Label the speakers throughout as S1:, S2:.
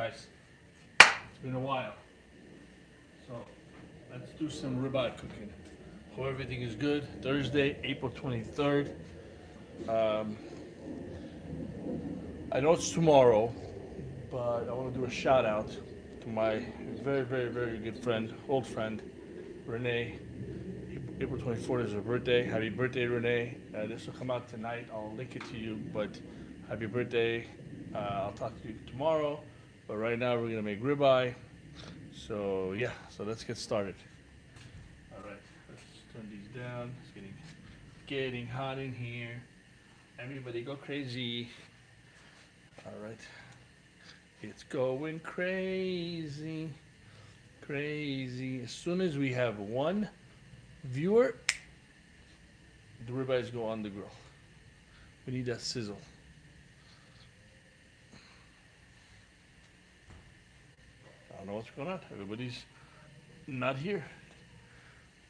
S1: guys. It's been a while. So let's do some ribeye cooking. Hope everything is good. Thursday, April 23rd. Um, I know it's tomorrow, but I want to do a shout out to my very, very, very good friend, old friend, Renee. April 24th is her birthday. Happy birthday, Renee. This will come out tonight. I'll link it to you, but happy birthday. I'll talk to you tomorrow. But right now, we're going to make ribeye. So, yeah, so let's get started. All right, let's turn these down. It's getting hot in here. Everybody go crazy. All right. It's going crazy. Crazy. As soon as we have one viewer, the ribeyes go on the grill. We need that sizzle. I don't know what's going on. Everybody's not here.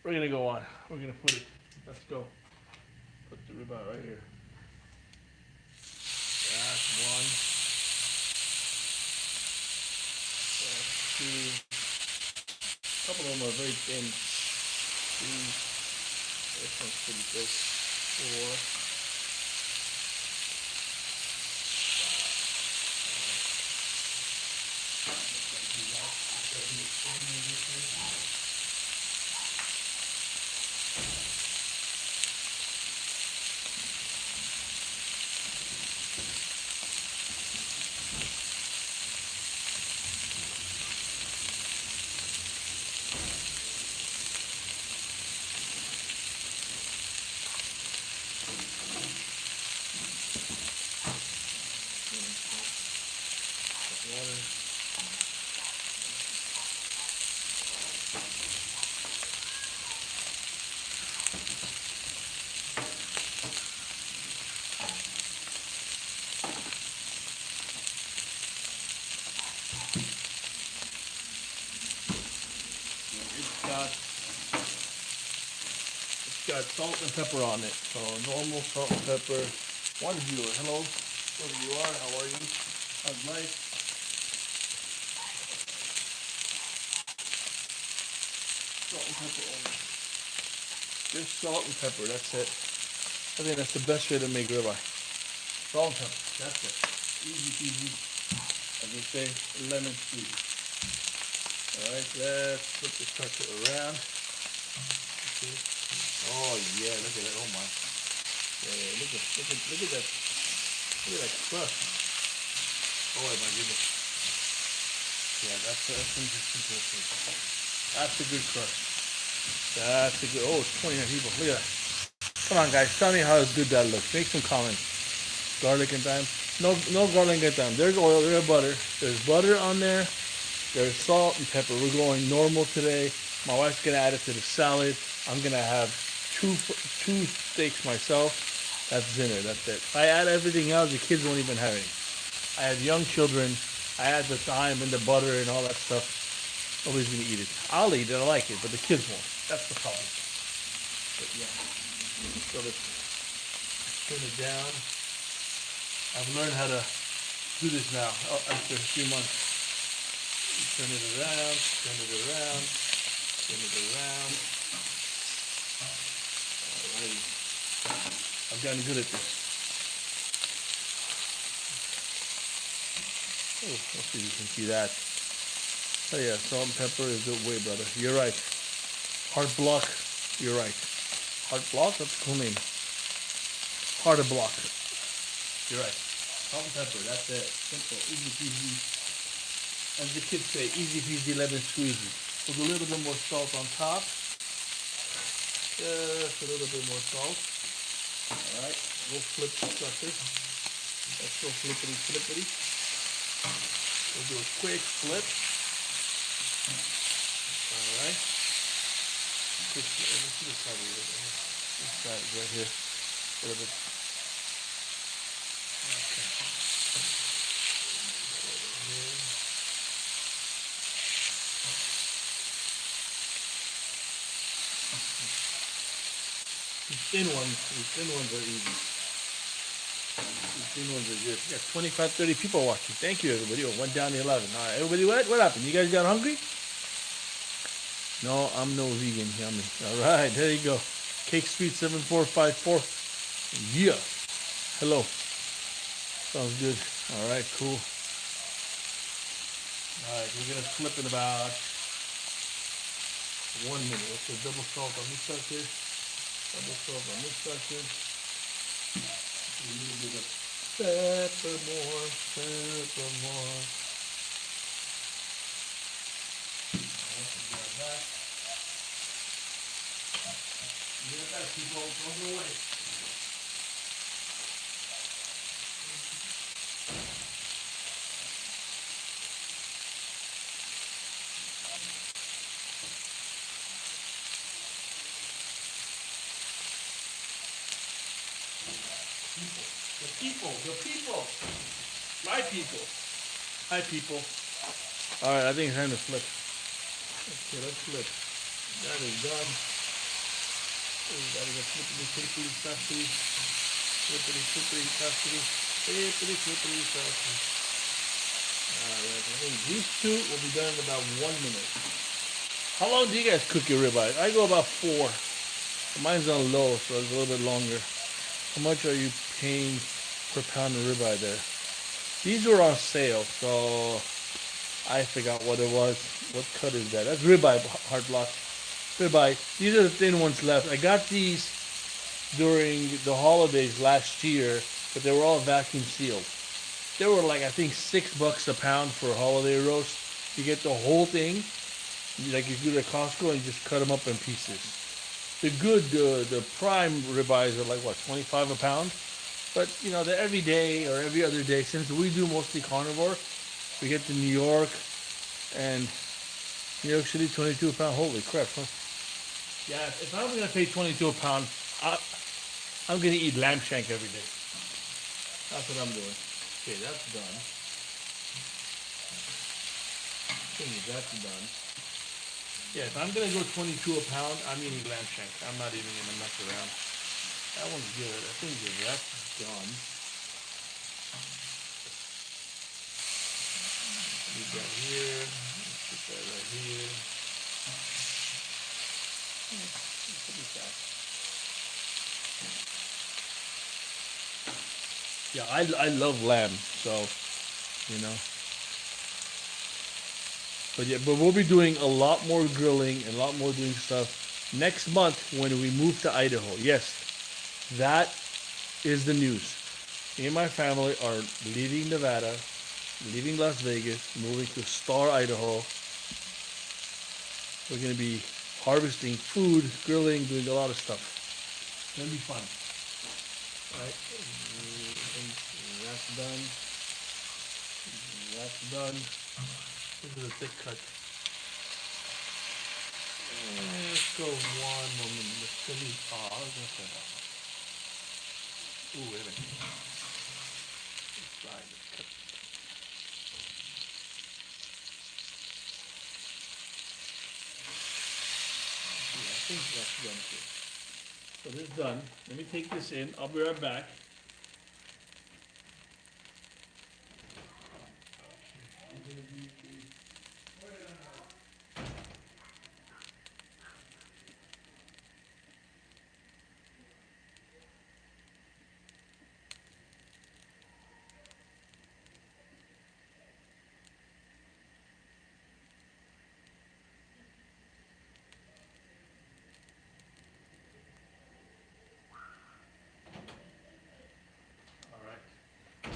S1: We're gonna go on. We're gonna put it. Let's go. Put the ribeye right here. That's one. That's two. A couple of them are very thin. Three. This one's pretty thick. Four. Water. It's got salt and pepper on it. So normal salt and pepper. One viewer. Hello. Whoever you are, how are you? How's life? Salt and pepper only. Just salt and pepper, that's it. I think that's the best way to make ribeye. Salt and pepper, that's it. Easy peasy. As we say, lemon squeezy. Alright, let's flip the sucker around. Okay. Oh yeah, look at that. Oh my. Yeah, look at that. Look at that crust. Oh my goodness. Yeah, that's interesting. That's a good crust. That's a good. Oh, it's 29 people. Look at that. Come on, guys. Tell me how good that looks. Make some comments. Garlic and thyme. No garlic and thyme. There's oil. There's butter. There's butter on there. There's salt and pepper. We're going normal today. My wife's gonna add it to the salad. I'm gonna have two steaks myself. That's dinner. That's it. If I add everything else, the kids won't even have any. I have young children. I add the thyme and the butter and all that stuff. Nobody's gonna eat it. I'll eat it. I like it, but the kids won't. That's the problem. But yeah. So let's turn it down. I've learned how to do this now after a few months. Turn it around, turn it around, turn it around. Alrighty. I've gotten good at this. Oh, let's see if you can see that. Oh yeah, salt and pepper is the way, brother. You're right. Heart block, you're right. Heart block, that's a cool name. Heart of block. You're right. Salt and pepper, that's it. Simple, easy peasy. As the kids say, easy peasy lemon squeezy. With a little bit more salt on top. Just a little bit more salt. Alright, we'll flip the sucker. Let's go flippity flippity. We'll do a quick flip. Alright. Quick flip. Let's see this side a little bit. This side right here. A little bit. Okay. These thin ones are easy. These Thin ones are good. We got 25, 30 people watching. Thank you, everybody. Oh, went down to 11. All right, everybody, what happened? You guys got hungry? No, I'm no vegan. Yummy. All right, there you go. Cake Street 7454. Yeah. Hello. Sounds good. All right, cool. All right, we're gonna flip in about 1 minute. Let's do double salt on this side here. Double salt on this side here. A little bit of pepper more, pepper more. Grab that. Get that, people. Don't go away. The people, my people. Hi, people. All right, I think it's time to flip. Okay, let's flip. That is done. Everybody got flippity, flippity, flippity, flippity, flippity, flippity, flippity, flippity, flippity. All right, I think these two will be done in about 1 minute. How long do you guys cook your ribeye? I go about 4. Mine's on low, so it's a little bit longer. How much are you paying per pound of ribeye there? These were on sale, so I forgot what it was. What cut is that? That's ribeye, Heart Block. Ribeye. These are the thin ones left. I got these during the holidays last year, but they were all vacuum sealed. They were like, I think, $6 a pound for a holiday roast. You get the whole thing, like you do at Costco, and you just cut them up in pieces. The good, the prime ribeyes are like, what, 25 a pound? But, you know, the every day or every other day, since we do mostly carnivore, we get to New York and New York City, 22 a pound. Holy crap, huh? Yeah, if I'm going to pay 22 a pound, I'm going to eat lamb shank every day. That's what I'm doing. Okay, that's done. I think that's done. Yeah, if I'm going to go 22 a pound, I'm eating lamb shank. I'm not even going to mess around. That one's good. I think that's done. Put that here. Put that right here. Yeah, I love lamb, so, you know. But yeah, but we'll be doing a lot more grilling and a lot more doing stuff next month when we move to Idaho. Yes, that is the news. Me and my family are leaving Nevada, leaving Las Vegas, moving to Star, Idaho. We're going to be harvesting food, grilling, doing a lot of stuff. It's going to be fun. Right? That's done. That's done. This is a thick cut. Let's go 1 more minute. Let's go. I was going to say that. Ooh, wait a minute. Let's try this cut. Yeah, I think that's done too. So this is done. Let me take this in. I'll be right back.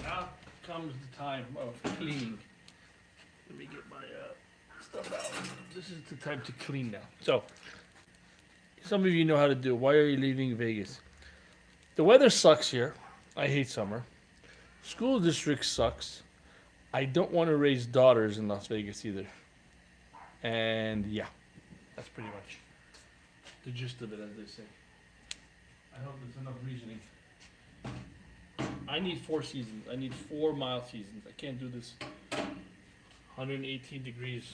S1: Now comes the time of cleaning. Let me get my stuff out. This is the time to clean now. So, some of you know how to do it. Why are you leaving Vegas? The weather sucks here. I hate summer. School district sucks. I don't want to raise daughters in Las Vegas either. And yeah, that's pretty much the gist of it, as they say. I hope there's enough reasoning. I need 4 seasons. I need 4 mild seasons. I can't do this 118 degrees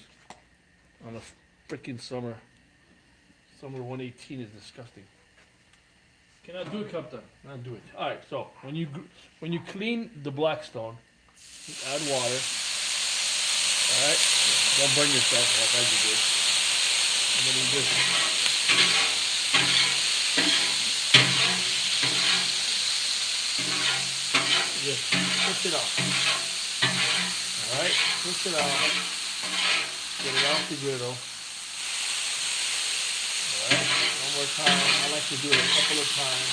S1: on a freaking summer. Summer 118 is disgusting. Cannot do it, Captain. Not do it. All right. So when you clean the blackstone, you add water. All right. Don't burn yourself like I just did. And then you just push it off. All right. Push it out. Get it off the griddle. All right. One more time. I like to do it a couple of times.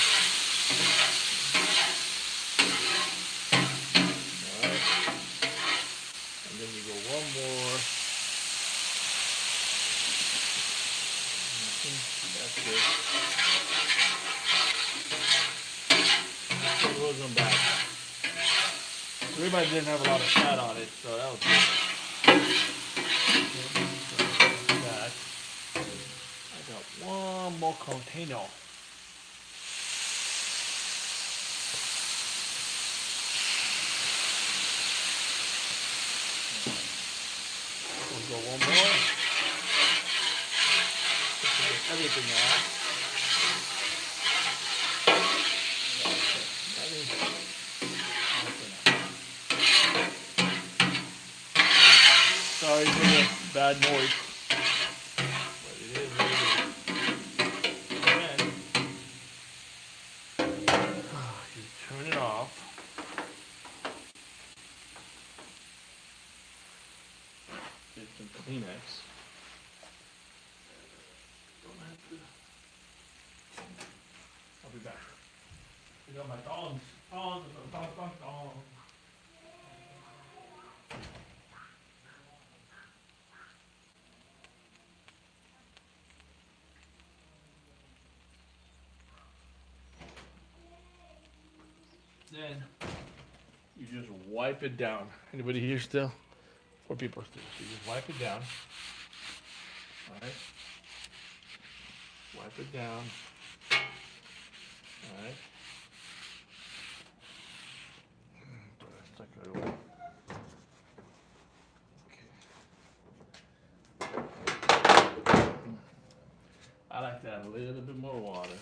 S1: Alright. And then you go one more. That's good. It wasn't bad. The ribeye didn't have a lot of fat on it, so that was good. That. I got one more container. We'll go one more. Just to get everything out. Sorry for the bad noise. But it is what it is. And you turn it off. Get some Kleenex. Don't have to. I'll be back. I got my dogs. Dogs. Then you just wipe it down. Anybody here still? 4 people still. So you just wipe it down. Alright. Wipe it down. Alright. Stuck it away. Okay. I like to add a little bit more water.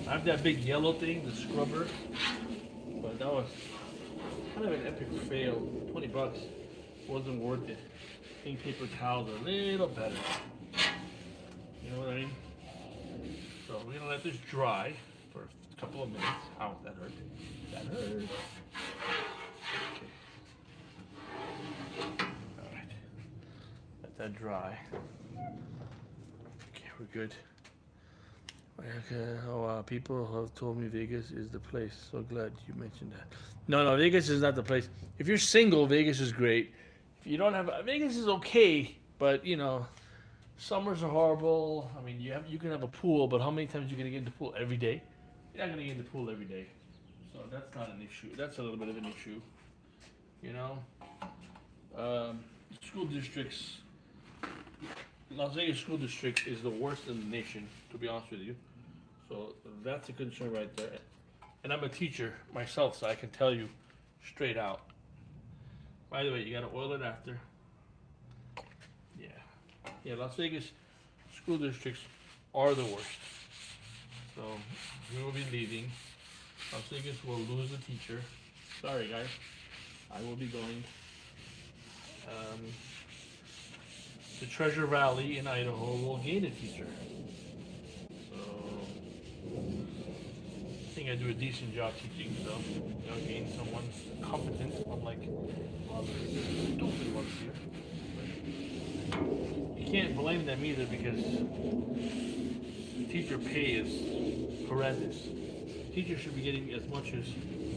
S1: I have that big yellow thing, the scrubber, but that was kind of an epic fail. $20 wasn't worth it. I think paper towels are a little better. You know what I mean? So we're gonna let this dry for a couple of minutes. Ow, that hurt. That hurt. Okay. All right. Let that dry. Okay, we're good. Okay. Oh, people have told me Vegas is the place. So glad you mentioned that. No, Vegas is not the place. If you're single, Vegas is great. If you don't have, Vegas is okay, but you know, summers are horrible. I mean, you can have a pool, but how many times are you gonna get in the pool every day? You're not gonna get in the pool every day, so that's not an issue. That's a little bit of an issue, you know. School districts. Las Vegas school district is the worst in the nation, to be honest with you. So that's a concern right there. And I'm a teacher myself, so I can tell you straight out. By the way, you gotta oil it after. Yeah, Las Vegas school districts are the worst. So we will be leaving. Las Vegas will lose a teacher. Sorry, guys. I will be going. The Treasure Valley in Idaho will gain a teacher. So I think I do a decent job teaching, so I'll gain someone competent, unlike other stupid ones here. You can't blame them either because the teacher pay is horrendous. Teachers should be getting as much as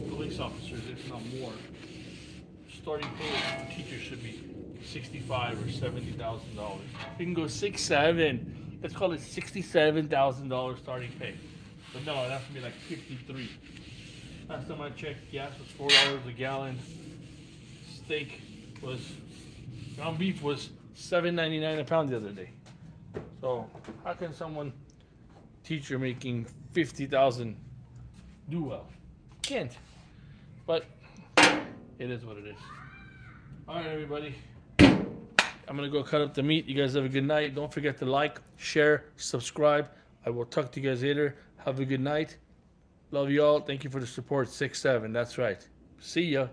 S1: police officers, if not more. Starting pay for teachers should be $65,000 or $70,000. We can go 6, 7. Let's call it $67,000 starting pay. But no, it has to be like 53. Last time I checked, gas was $4 a gallon. Steak was, ground beef was $7.99 a pound the other day. So how can someone teacher making 50,000 do well. Can't. But it is what it is. All right, everybody. I'm going to go cut up the meat. You guys have a good night. Don't forget to like, share, subscribe. I will talk to you guys later. Have a good night. Love you all. Thank you for the support. 6-7. That's right. See ya.